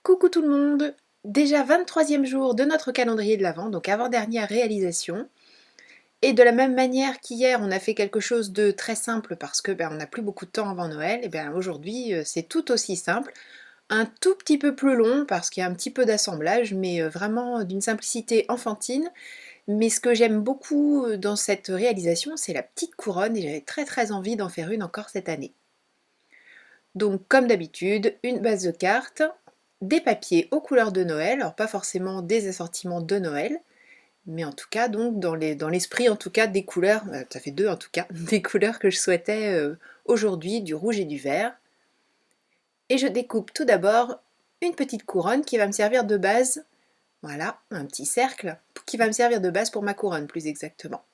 Coucou tout le monde! Déjà 23e jour de notre calendrier de l'Avent, donc avant-dernière réalisation. Et de la même manière qu'hier on a fait quelque chose de très simple parce que on n'a plus beaucoup de temps avant Noël, et bien aujourd'hui c'est tout aussi simple. Un tout petit peu plus long parce qu'il y a un petit peu d'assemblage, mais vraiment d'une simplicité enfantine. Mais ce que j'aime beaucoup dans cette réalisation, c'est la petite couronne et j'avais très envie d'en faire une encore cette année. Donc comme d'habitude, une base de cartes, des papiers aux couleurs de Noël, alors pas forcément des assortiments de Noël, mais en tout cas donc dans l'esprit en tout cas des couleurs, ça fait deux en tout cas, des couleurs que je souhaitais aujourd'hui, du rouge et du vert. Et je découpe tout d'abord une petite couronne qui va me servir de base, voilà, un petit cercle, qui va me servir de base pour ma couronne plus exactement.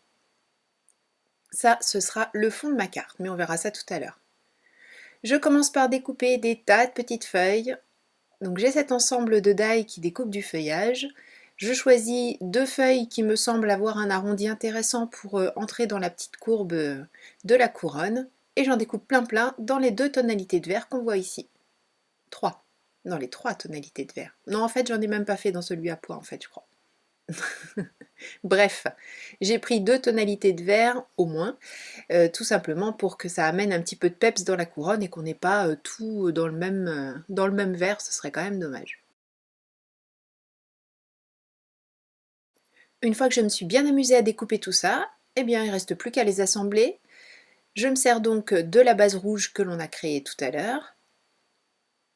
Ça, ce sera le fond de ma carte, mais on verra ça tout à l'heure. Je commence par découper des tas de petites feuilles. Donc j'ai cet ensemble de die qui découpe du feuillage. Je choisis deux feuilles qui me semblent avoir un arrondi intéressant pour entrer dans la petite courbe de la couronne. Et j'en découpe plein dans les deux tonalités de vert qu'on voit ici. Trois. Dans les trois tonalités de vert. Non, en fait, j'en ai même pas fait dans celui à pois, en fait, je crois. Bref, j'ai pris deux tonalités de vert au moins, tout simplement pour que ça amène un petit peu de peps dans la couronne et qu'on n'ait pas tout dans le même vert, ce serait quand même dommage. Une fois que je me suis bien amusée à découper tout ça, eh bien il ne reste plus qu'à les assembler. Je me sers donc de la base rouge que l'on a créée tout à l'heure.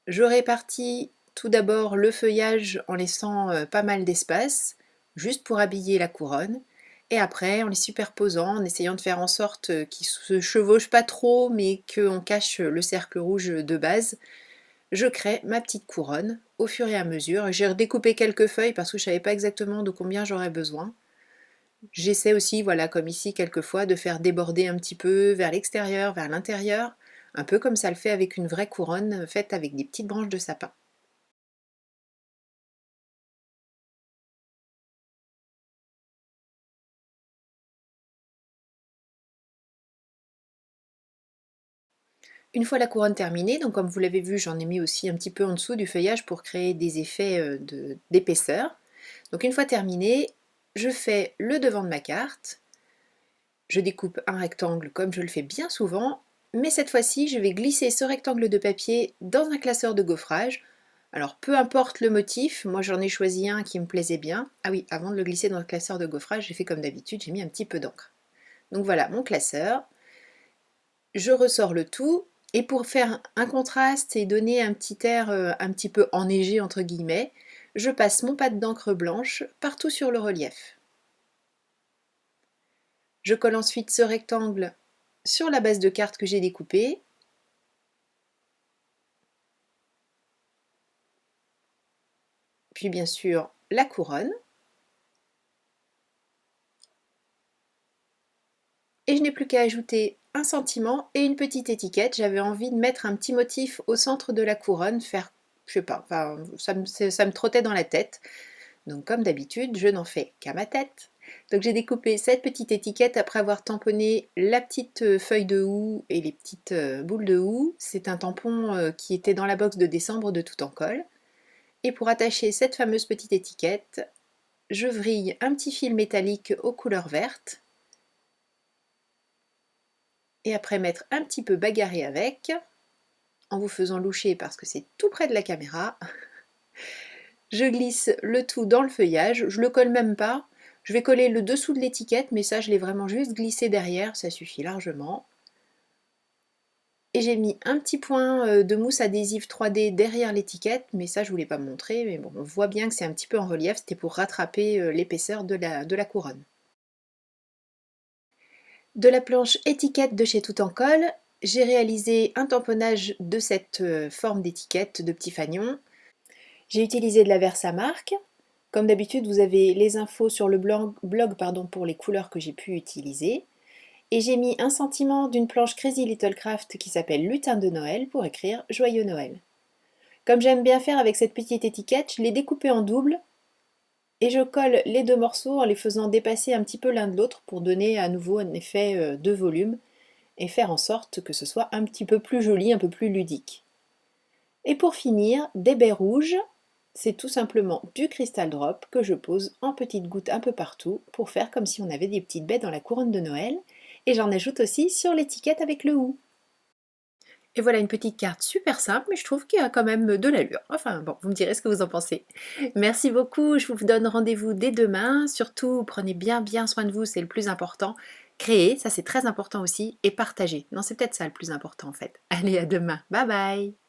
Je répartis tout d'abord le feuillage en laissant pas mal d'espace, juste pour habiller la couronne. Et après, en les superposant, en essayant de faire en sorte qu'ils ne se chevauchent pas trop, mais qu'on cache le cercle rouge de base, je crée ma petite couronne au fur et à mesure. J'ai redécoupé quelques feuilles parce que je ne savais pas exactement de combien j'aurais besoin. J'essaie aussi, voilà, comme ici quelquefois, de faire déborder un petit peu vers l'extérieur, vers l'intérieur, un peu comme ça le fait avec une vraie couronne faite avec des petites branches de sapin. Une fois la couronne terminée, donc comme vous l'avez vu, j'en ai mis aussi un petit peu en dessous du feuillage pour créer des effets d'épaisseur. Donc une fois terminée, je fais le devant de ma carte, je découpe un rectangle comme je le fais bien souvent, mais cette fois-ci je vais glisser ce rectangle de papier dans un classeur de gaufrage. Alors peu importe le motif, moi j'en ai choisi un qui me plaisait bien. Ah oui, avant de le glisser dans le classeur de gaufrage, j'ai fait comme d'habitude, j'ai mis un petit peu d'encre. Donc voilà mon classeur. Je ressors le tout et pour faire un contraste et donner un petit air un petit peu enneigé entre guillemets, je passe mon pad d'encre blanche partout sur le relief. Je colle ensuite ce rectangle sur la base de carte que j'ai découpée. Puis bien sûr la couronne. Et je n'ai plus qu'à ajouter un sentiment et une petite étiquette. J'avais envie de mettre un petit motif au centre de la couronne, faire, je sais pas, enfin, ça me trottait dans la tête. Donc comme d'habitude, je n'en fais qu'à ma tête. Donc j'ai découpé cette petite étiquette après avoir tamponné la petite feuille de houx et les petites boules de houx. C'est un tampon qui était dans la box de décembre de Tout en Colle. Et pour attacher cette fameuse petite étiquette, je vrille un petit fil métallique aux couleurs vertes. Et après m'être un petit peu bagarré avec, en vous faisant loucher parce que c'est tout près de la caméra, je glisse le tout dans le feuillage, je le colle même pas. Je vais coller le dessous de l'étiquette, mais ça je l'ai vraiment juste glissé derrière, ça suffit largement. Et j'ai mis un petit point de mousse adhésive 3D derrière l'étiquette, mais ça je voulais pas me montrer, mais bon, on voit bien que c'est un petit peu en relief, c'était pour rattraper l'épaisseur de la couronne. De la planche étiquette de chez Tout en Colle, j'ai réalisé un tamponnage de cette forme d'étiquette de petit fanion. J'ai utilisé de la Versamark. Comme d'habitude, vous avez les infos sur le blog pour les couleurs que j'ai pu utiliser. Et j'ai mis un sentiment d'une planche Crazy Little Craft qui s'appelle Lutin de Noël pour écrire Joyeux Noël. Comme j'aime bien faire avec cette petite étiquette, je l'ai découpée en double et je colle les deux morceaux en les faisant dépasser un petit peu l'un de l'autre pour donner à nouveau un effet de volume et faire en sorte que ce soit un petit peu plus joli, un peu plus ludique. Et pour finir, des baies rouges C'est tout simplement du cristal drop que je pose en petites gouttes un peu partout pour faire comme si on avait des petites baies dans la couronne de Noël. Et j'en ajoute aussi sur l'étiquette avec le hou. Et voilà une petite carte super simple, mais je trouve qu'il y a quand même de l'allure. Enfin bon, vous me direz ce que vous en pensez. Merci beaucoup, je vous donne rendez-vous dès demain. Surtout, prenez bien soin de vous, c'est le plus important. Créer, ça c'est très important aussi, et partager. Non, c'est peut-être ça le plus important en fait. Allez, à demain. Bye bye.